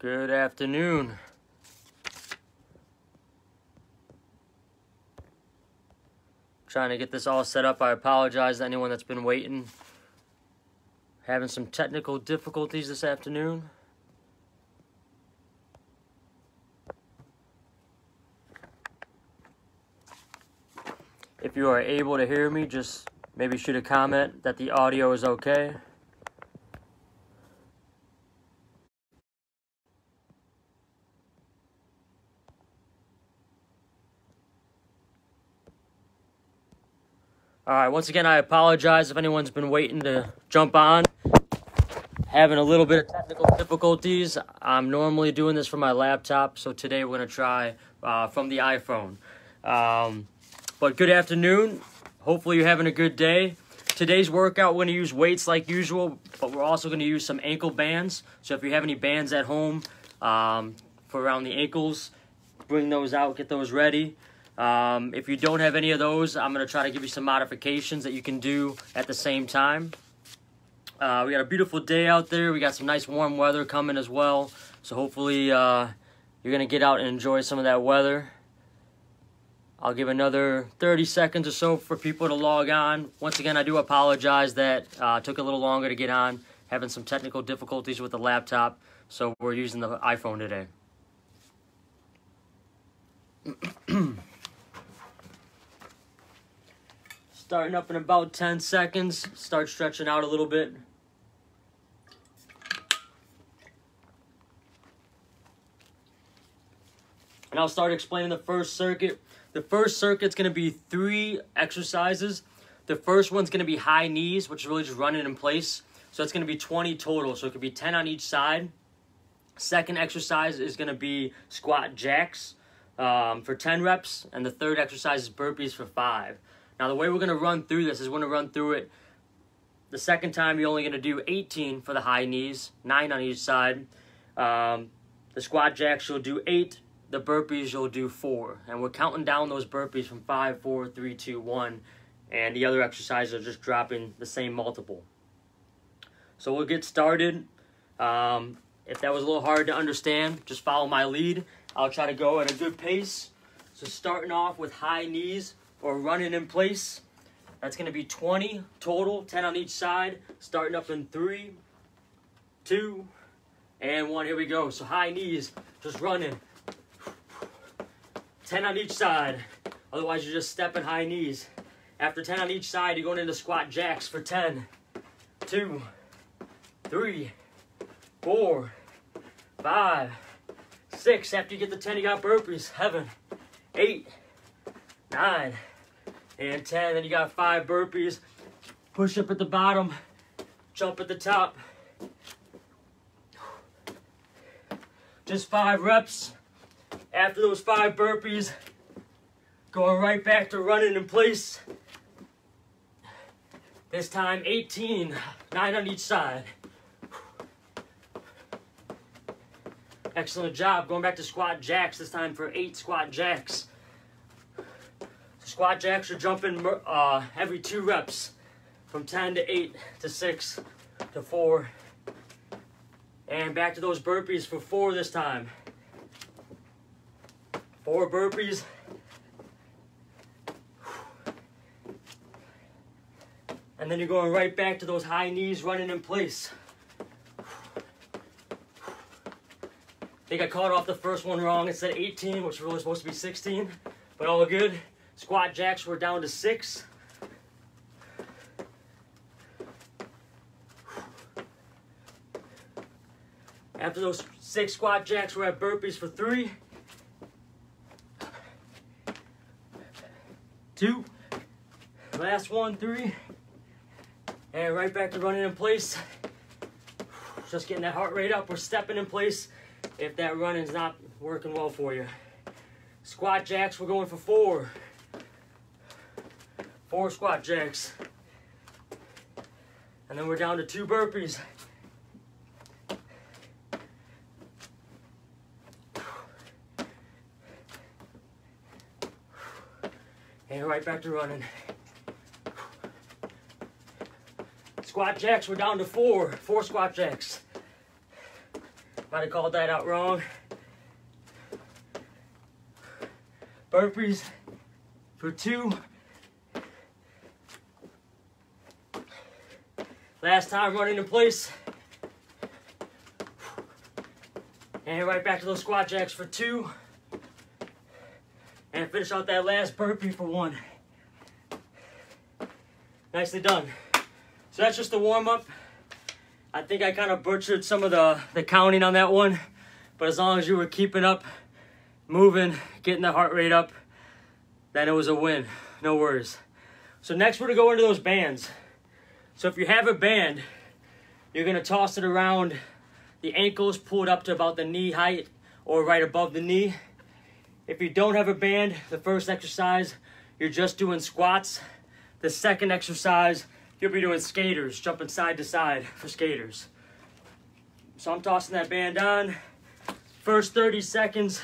Good afternoon. Trying to get this all set up. I apologize to anyone that's been waiting. Having some technical difficulties this afternoon. If you are able to hear me, just maybe shoot a comment that the audio is okay. Alright, once again, I apologize if anyone's been waiting to jump on. Having a little bit of technical difficulties. I'm normally doing this from my laptop, so today we're going to try from the iPhone. But good afternoon. Hopefully you're having a good day. Today's workout, we're going to use weights like usual, but we're also going to use some ankle bands. So if you have any bands at home for around the ankles, bring those out, get those ready. If you don't have any of those, I'm going to try to give you some modifications that you can do at the same time. We got a beautiful day out there. We got some nice warm weather coming as well. So hopefully you're going to get out and enjoy some of that weather. I'll give another 30 seconds or so for people to log on. Once again, I do apologize that it took a little longer to get on. Having some technical difficulties with the laptop. So we're using the iPhone today. Starting up in about 10 seconds. Start stretching out a little bit. And I'll start explaining the first circuit. The first circuit's going to be 3 exercises. The first one's going to be high knees, which is really just running in place. So it's going to be 20 total. So it could be 10 on each side. Second exercise is going to be squat jacks for 10 reps. And the third exercise is burpees for 5. Now, the way we're going to run through this is we're going to run through it. The second time, you're only going to do 18 for the high knees, 9 on each side. The squat jacks, you'll do 8. The burpees, you'll do 4. And we're counting down those burpees from 5, 4, 3, 2, 1. And the other exercises are just dropping the same multiple. So we'll get started. If that was a little hard to understand, just follow my lead. I'll try to go at a good pace. So starting off with high knees, or running in place. That's going to be 20 total, 10 on each side. Starting up in 3, 2, and 1. Here we go. So high knees, just running. 10 on each side. Otherwise, you're just stepping high knees. After 10 on each side, you're going into squat jacks for 10, 2, 3, 4, 5, 6. After you get the 10, you got burpees. 7, 8, 9, and 10. Then you got 5 burpees. Push up at the bottom. Jump at the top. Just 5 reps. After those 5 burpees, going right back to running in place. This time 18, 9 on each side. Excellent job. Going back to squat jacks, this time for 8 squat jacks. Squat jacks are jumping every 2 reps, from 10 to 8 to 6 to 4. And back to those burpees for 4 this time. 4 burpees. And then you're going right back to those high knees running in place. I think I caught off the first one wrong. It said 18, which was really supposed to be 16, but all good. Squat jacks, we're down to 6. After those 6 squat jacks, we're at burpees for 3, 2, last one, 3, and right back to running in place. Just getting that heart rate up. We're stepping in place if that running's not working well for you. Squat jacks, we're going for 4. 4 squat jacks. And then we're down to 2 burpees. And right back to running. Squat jacks, we're down to 4. 4 squat jacks. Might have called that out wrong. Burpees for 2. Last time running in place. And right back to those squat jacks for 2. And finish out that last burpee for 1. Nicely done. So that's just the warm-up. I think I kind of butchered some of the counting on that one. But as long as you were keeping up, moving, getting the heart rate up, then it was a win. No worries. So next we're going to go into those bands. So if you have a band, you're going to toss it around the ankles, pull it up to about the knee height or right above the knee. If you don't have a band, the first exercise, you're just doing squats. The second exercise, you'll be doing skaters, jumping side to side for skaters. So I'm tossing that band on. First 30 seconds,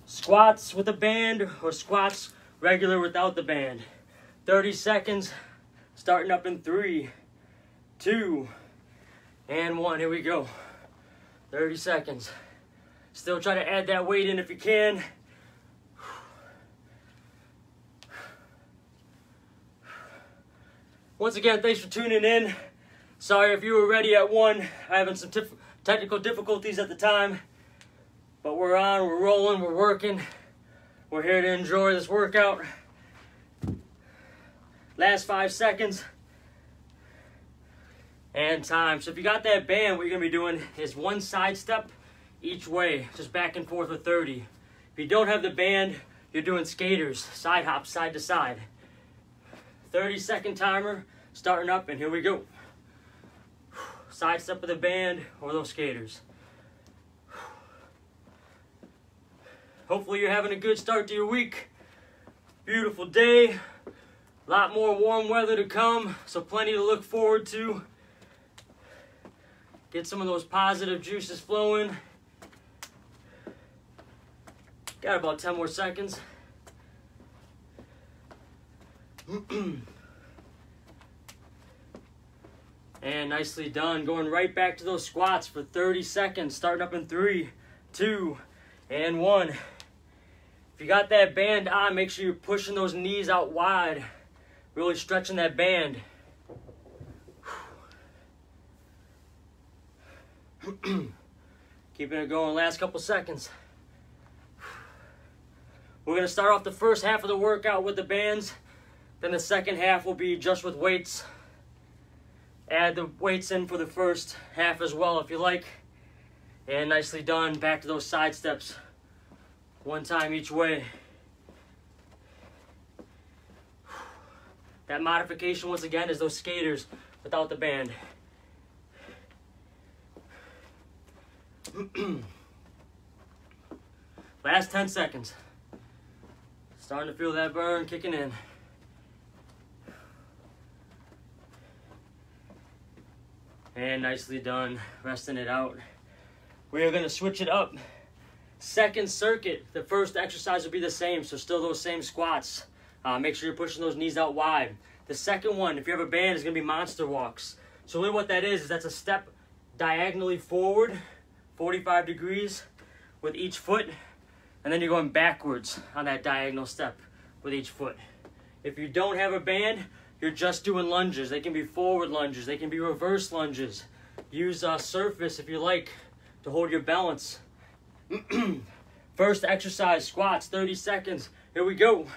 squats with a band or squats regular without the band. 30 seconds, starting up in 3, 2, and 1. Here we go. 30 seconds. Still try to add that weight in if you can. Once again, thanks for tuning in. Sorry if you were ready at 1. Having some technical difficulties at the time. But we're on, we're rolling, we're working. We're here to enjoy this workout. Last 5 seconds. And time. So if you got that band, what you're going to be doing is 1 side step each way. Just back and forth with 30. If you don't have the band, you're doing skaters. Side hops, side to side. 30-second timer, starting up, and here we go. Side step with a band or those skaters. Hopefully you're having a good start to your week. Beautiful day. A lot more warm weather to come, so plenty to look forward to. Get some of those positive juices flowing. Got about 10 more seconds. And nicely done. Going right back to those squats for 30 seconds. Starting up in 3, 2, and 1. If you got that band on, make sure you're pushing those knees out wide. Really stretching that band. Keeping it going. Last couple seconds. We're going to start off the first half of the workout with the bands. Then the second half will be just with weights. Add the weights in for the first half as well if you like. And nicely done. Back to those side steps. 1 time each way. That modification once again is those skaters without the band. Last 10 seconds. Starting to feel that burn kicking in. And nicely done, resting it out. We are going to switch it up. Second circuit, the first exercise will be the same, so still those same squats. Make sure you're pushing those knees out wide. The second one, if you have a band, is going to be monster walks. So really what that is that's a step diagonally forward, 45 degrees with each foot, and then you're going backwards on that diagonal step with each foot. If you don't have a band, you're just doing lunges. They can be forward lunges. They can be reverse lunges. Use a surface if you like to hold your balance. First exercise, squats, 30 seconds. Here we go.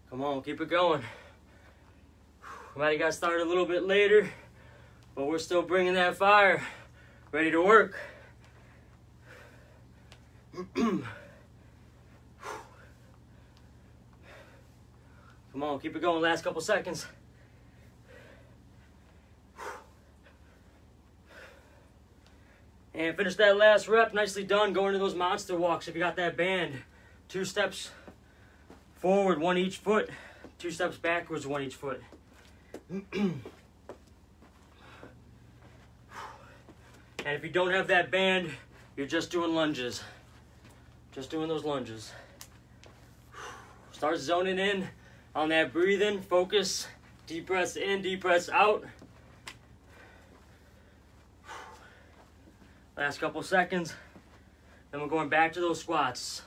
Come on, keep it going. We might have got started a little bit later, but we're still bringing that fire. Ready to work. Come on, keep it going. Last couple seconds. And finish that last rep. Nicely done. Going to those monster walks if you got that band. 2 steps forward, 1 each foot. 2 steps backwards, 1 each foot. And if you don't have that band, you're just doing lunges. Just doing those lunges. Start zoning in on that breathing. Focus. Deep breaths in, deep breaths out. Last couple seconds. Then we're going back to those squats.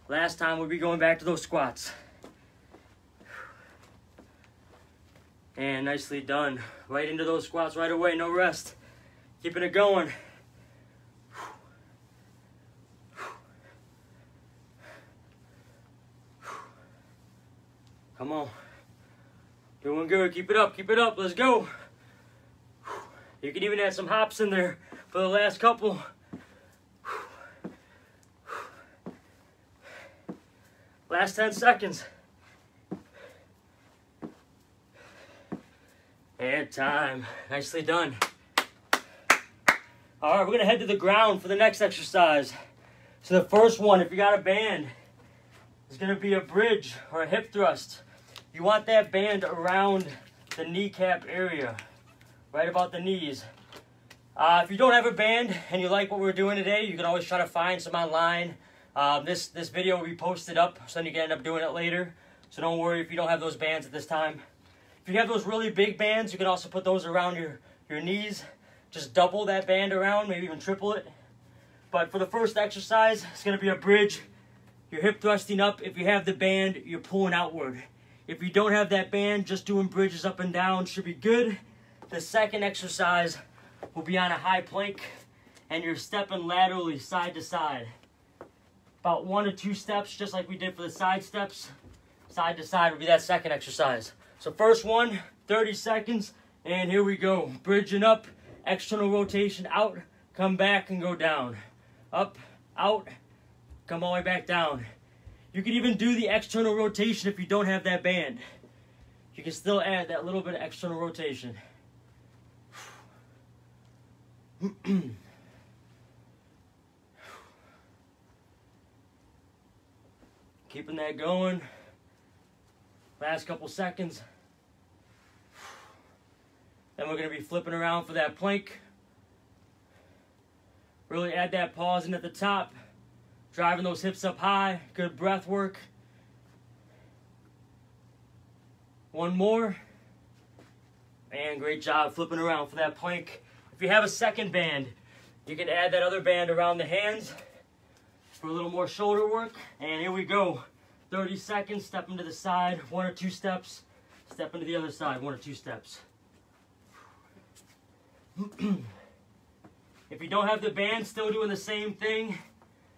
Last time we'll be going back to those squats. And nicely done. Right into those squats right away, no rest. Keeping it going. Come on. Doing good. Keep it up. Keep it up. Let's go. You can even add some hops in there for the last couple. Last 10 seconds. And time. Nicely done. All right, we're going to head to the ground for the next exercise. So the first one, if you got a band, is going to be a bridge or a hip thrust. You want that band around the kneecap area, right about the knees. If you don't have a band and you like what we're doing today, you can always try to find some online. This video will be posted up, so then you can end up doing it later. So don't worry if you don't have those bands at this time. If you have those really big bands, you can also put those around your knees. Just double that band around, maybe even triple it. But for the first exercise, it's going to be a bridge. You're hip thrusting up. If you have the band, you're pulling outward. If you don't have that band, just doing bridges up and down should be good. The second exercise will be on a high plank, and you're stepping laterally side to side. About 1 to 2 steps, just like we did for the side steps. Side to side will be that second exercise. So first one, 30 seconds, and here we go. Bridging up, external rotation out, come back and go down. Up, out, come all the way back down. You can even do the external rotation if you don't have that band. You can still add that little bit of external rotation. Keeping that going. Last couple seconds. Then we're going to be flipping around for that plank. Really add that pause in at the top. Driving those hips up high. Good breath work. One more. And great job flipping around for that plank. If you have a second band, you can add that other band around the hands for a little more shoulder work. And here we go. 30 seconds, step into the side, 1 or 2 steps. Step into the other side, 1 or 2 steps. If you don't have the band, still doing the same thing.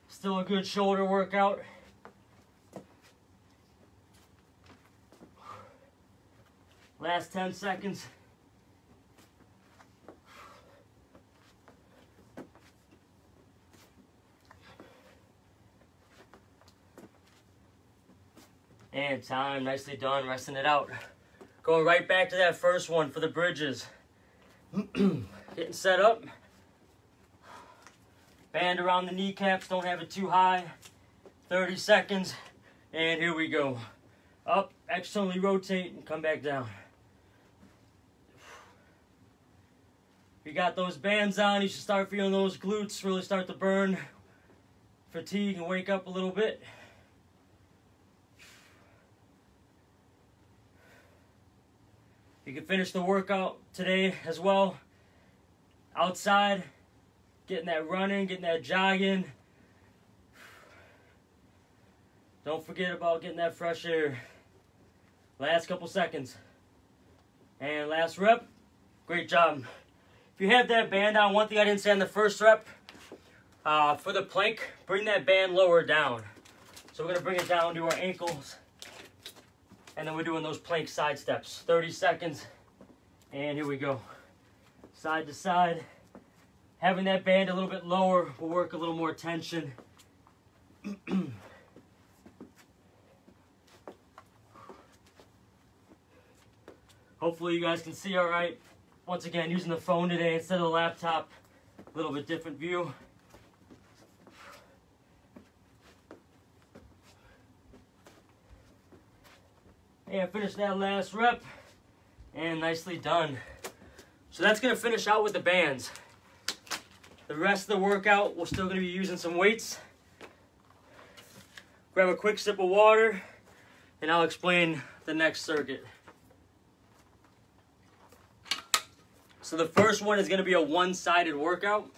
Still a good shoulder workout. Last 10 seconds. And time, nicely done, resting it out. Going right back to that first one for the bridges. Getting set up. Band around the kneecaps, don't have it too high. 30 seconds, and here we go. Up, externally rotate, and come back down. If you got those bands on, you should start feeling those glutes really start to burn. Fatigue and wake up a little bit. You can finish the workout today as well. Outside, getting that running, getting that jogging. Don't forget about getting that fresh air. Last couple seconds. And last rep. Great job. If you have that band on, one thing I didn't say on the first rep, for the plank, bring that band lower down. So we're going to bring it down to our ankles. And then we're doing those plank side steps. 30 seconds. And here we go. Side to side. Having that band a little bit lower will work a little more tension. Hopefully you guys can see all right. Once again, using the phone today instead of the laptop. A little bit different view. And finish that last rep. And nicely done. So that's going to finish out with the bands. The rest of the workout, we're still going to be using some weights. Grab a quick sip of water. and I'll explain the next circuit. So the first one is going to be a one-sided workout.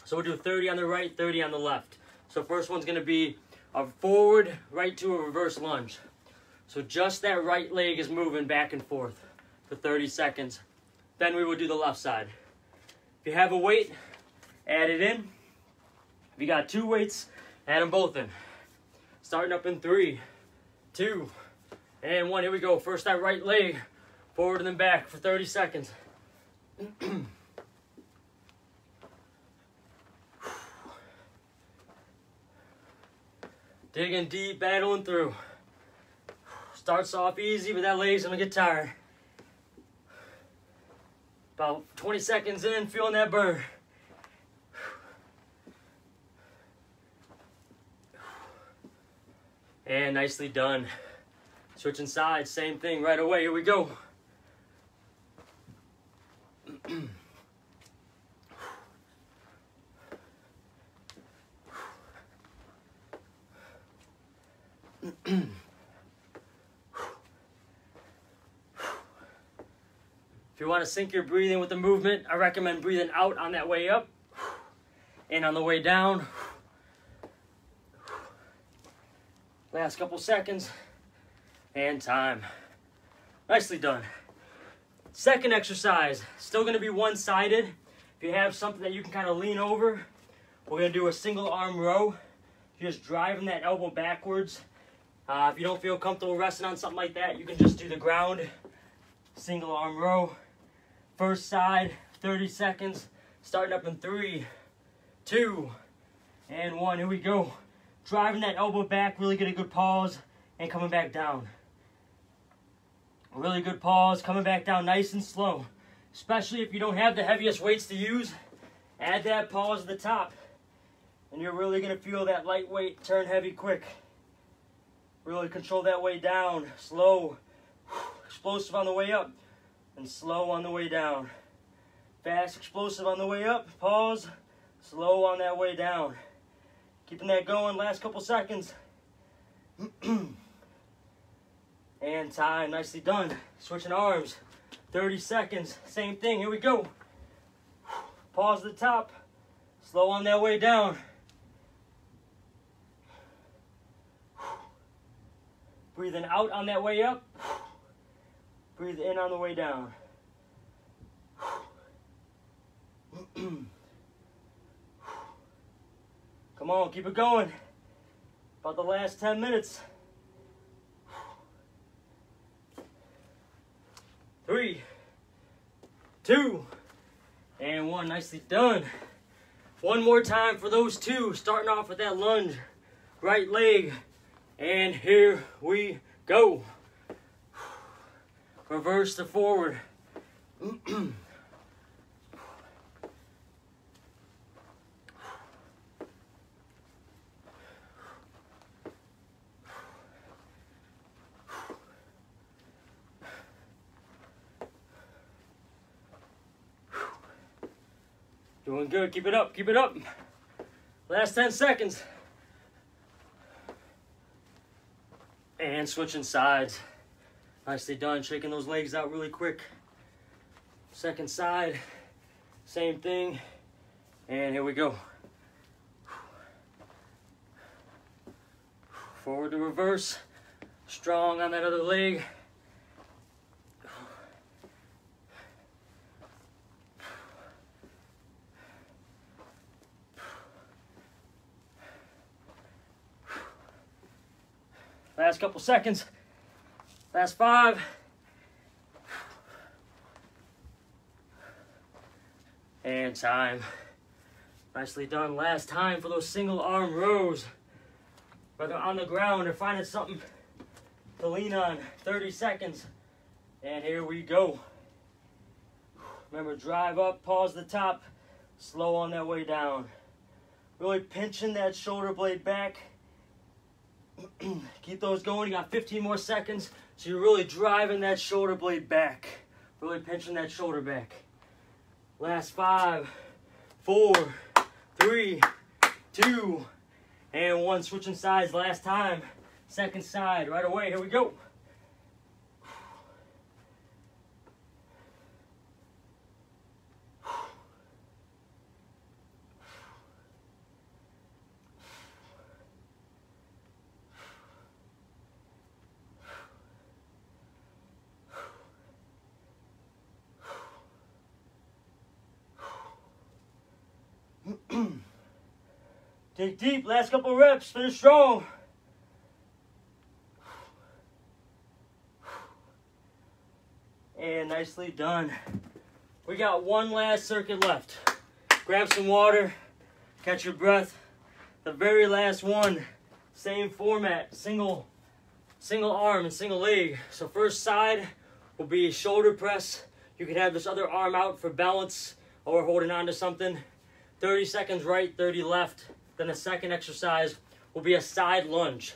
So we'll do 30 on the right, 30 on the left. So first one's going to be a forward right to a reverse lunge. So just that right leg is moving back and forth for 30 seconds. Then we will do the left side. If you have a weight, add it in. If you got 2 weights, add them both in. Starting up in 3, 2, and 1. Here we go. First that right leg, forward and then back for 30 seconds. Digging deep, battling through. Starts off easy, but that leg's gonna get tired. About 20 seconds in, feeling that burn. And nicely done. Switching sides, same thing right away. Here we go. If you want to sync your breathing with the movement, I recommend breathing out on that way up, in on the way down. Last couple seconds, and time. Nicely done. Second exercise, still going to be one-sided. If you have something that you can kind of lean over, we're going to do a single arm row. You're just driving that elbow backwards. If you don't feel comfortable resting on something like that, you can just do the ground. Single arm row. First side, 30 seconds. Starting up in 3, 2, and 1. Here we go. Driving that elbow back, really get a good pause, and coming back down. Really good pause, coming back down nice and slow. Especially if you don't have the heaviest weights to use, add that pause at the top. And you're really gonna feel that light weight turn heavy quick. Really control that way down, slow, explosive on the way up, and slow on the way down. Fast, explosive on the way up, pause, slow on that way down. Keeping that going, last couple seconds. And time, nicely done. Switching arms, 30 seconds, same thing, here we go. Pause at the top, slow on that way down. Breathing out on that way up. Breathe in on the way down. Come on, keep it going. About the last 10 minutes. 3, 2, and 1. Nicely done. One more time for those 2. Starting off with that lunge. Right leg. And here we go. Reverse to forward. Doing good. Keep it up. Keep it up. Last 10 seconds. And switching sides. Nicely done. Shaking those legs out really quick. Second side. Same thing. And here we go. Forward to reverse. Strong on that other leg. Last couple seconds. Last 5. And time. Nicely done. Last time for those single arm rows. Whether on the ground or finding something to lean on. 30 seconds. And here we go. Remember, drive up, pause the top, slow on that way down. Really pinching that shoulder blade back. Keep those going. You got 15 more seconds. So you're really driving that shoulder blade back. Really pinching that shoulder back. Last 5, 4, 3, 2, and 1. Switching sides last time. Second side, right away, here we go. Take deep, last couple reps, finish strong. And nicely done. We got one last circuit left. Grab some water, catch your breath. The very last one, same format, single arm and single leg. So first side will be shoulder press. You can have this other arm out for balance or holding on to something. 30 seconds right, 30 left. Then the second exercise will be a side lunge.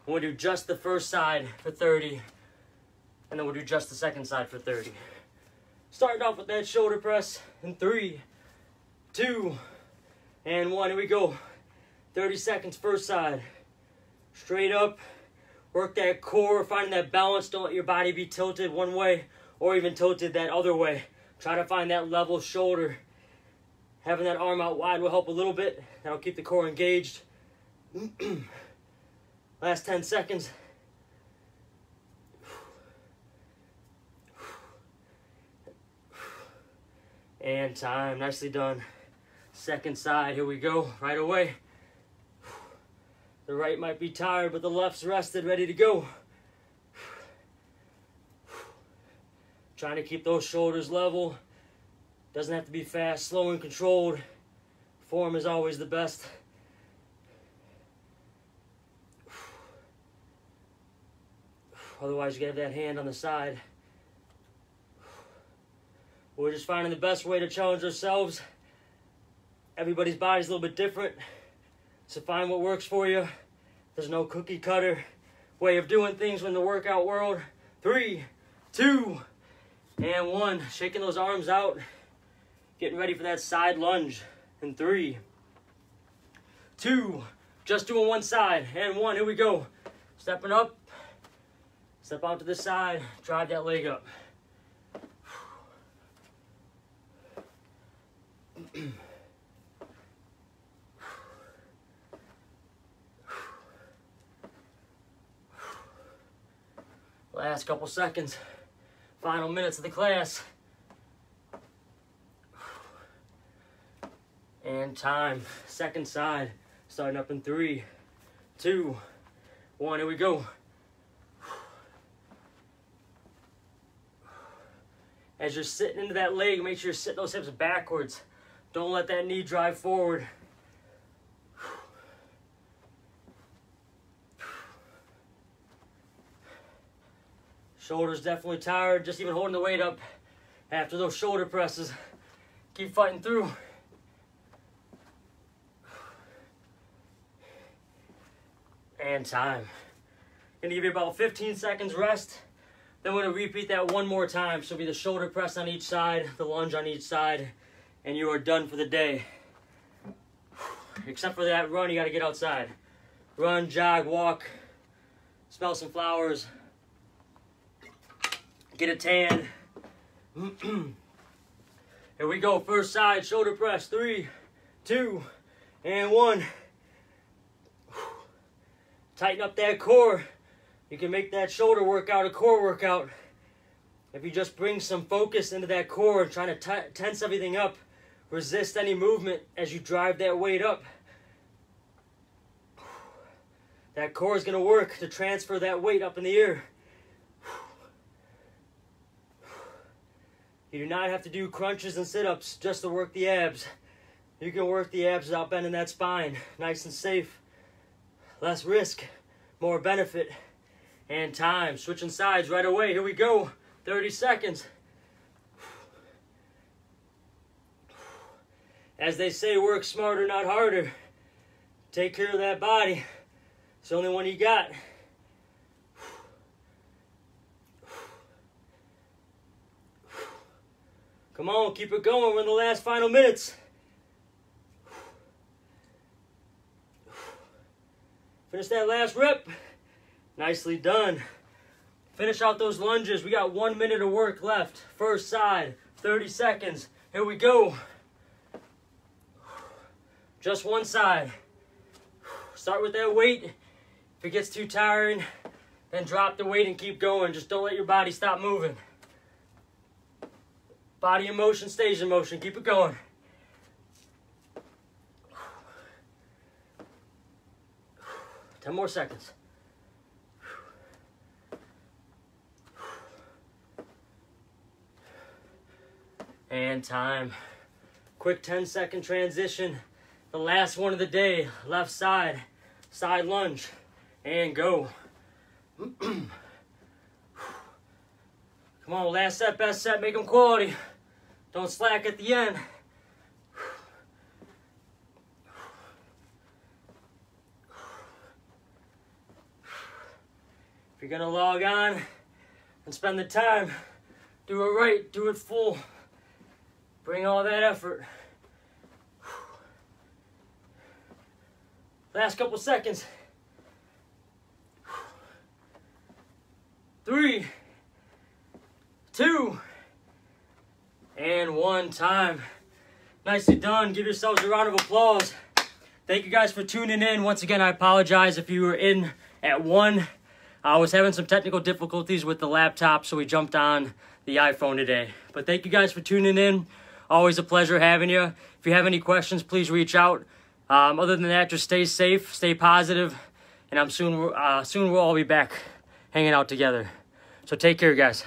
We'll do just the first side for 30, and then we'll do just the second side for 30. Starting off with that shoulder press in 3, 2, and 1. Here we go. 30 seconds, first side. Straight up, work that core, finding that balance. Don't let your body be tilted one way or even tilted that other way. Try to find that level shoulder. Having that arm out wide will help a little bit. That'll keep the core engaged. Last 10 seconds. And time. Nicely done. Second side. Here we go. Right away. The right might be tired, but the left's rested, ready to go. Trying to keep those shoulders level. Doesn't have to be fast, slow and controlled. Form is always the best. Otherwise, you get that hand on the side. We're just finding the best way to challenge ourselves. Everybody's body's a little bit different. So find what works for you. There's no cookie cutter way of doing things in the workout world. 3, 2, and 1. Shaking those arms out. Getting ready for that side lunge in 3, 2, just doing one side, and 1, here we go. Stepping up, step out to the side, drive that leg up. Last couple seconds, final minutes of the class. And time. Second side. Starting up in 3, 2, 1. Here we go. As you're sitting into that leg, make sure you sit those hips backwards. Don't let that knee drive forward. Shoulders definitely tired. Just even holding the weight up after those shoulder presses. Keep fighting through. And time. Gonna give you about 15 seconds rest. Then we're gonna repeat that one more time. So it'll be the shoulder press on each side, the lunge on each side, and you are done for the day. Except for that run, you gotta get outside. Run, jog, walk, smell some flowers, get a tan. Here we go, first side, shoulder press, 3, 2, and 1. Tighten up that core. You can make that shoulder workout a core workout. If you just bring some focus into that core and trying to tense everything up, resist any movement as you drive that weight up. That core is going to work to transfer that weight up in the air. You do not have to do crunches and sit-ups just to work the abs. You can work the abs without bending that spine. Nice and safe. Less risk, more benefit, and time. Switching sides right away. Here we go. 30 seconds. As they say, work smarter, not harder. Take care of that body. It's the only one you got. Come on, keep it going. We're in the last final minutes. Finish that last rep. Nicely done. Finish out those lunges. We got 1 minute of work left. First side, 30 seconds. Here we go. Just one side. Start with that weight. If it gets too tiring, then drop the weight and keep going. Just don't let your body stop moving. Body in motion stays in motion. Keep it going. Ten more seconds. And time. Quick 10-second transition. The last one of the day. Left side. Side lunge. And go. Come on, last set, best set. Make them quality. Don't slack at the end. If you're gonna log on and spend the time, do it right, do it full. Bring all that effort. Last couple seconds. 3, 2, and 1 time. Nicely done. Give yourselves a round of applause. Thank you guys for tuning in. Once again, I apologize if you were in at 1. I was having some technical difficulties with the laptop, so we jumped on the iPhone today. But thank you guys for tuning in. Always a pleasure having you. If you have any questions, please reach out. Other than that, just stay safe, stay positive, and soon we'll all be back hanging out together. So take care, guys.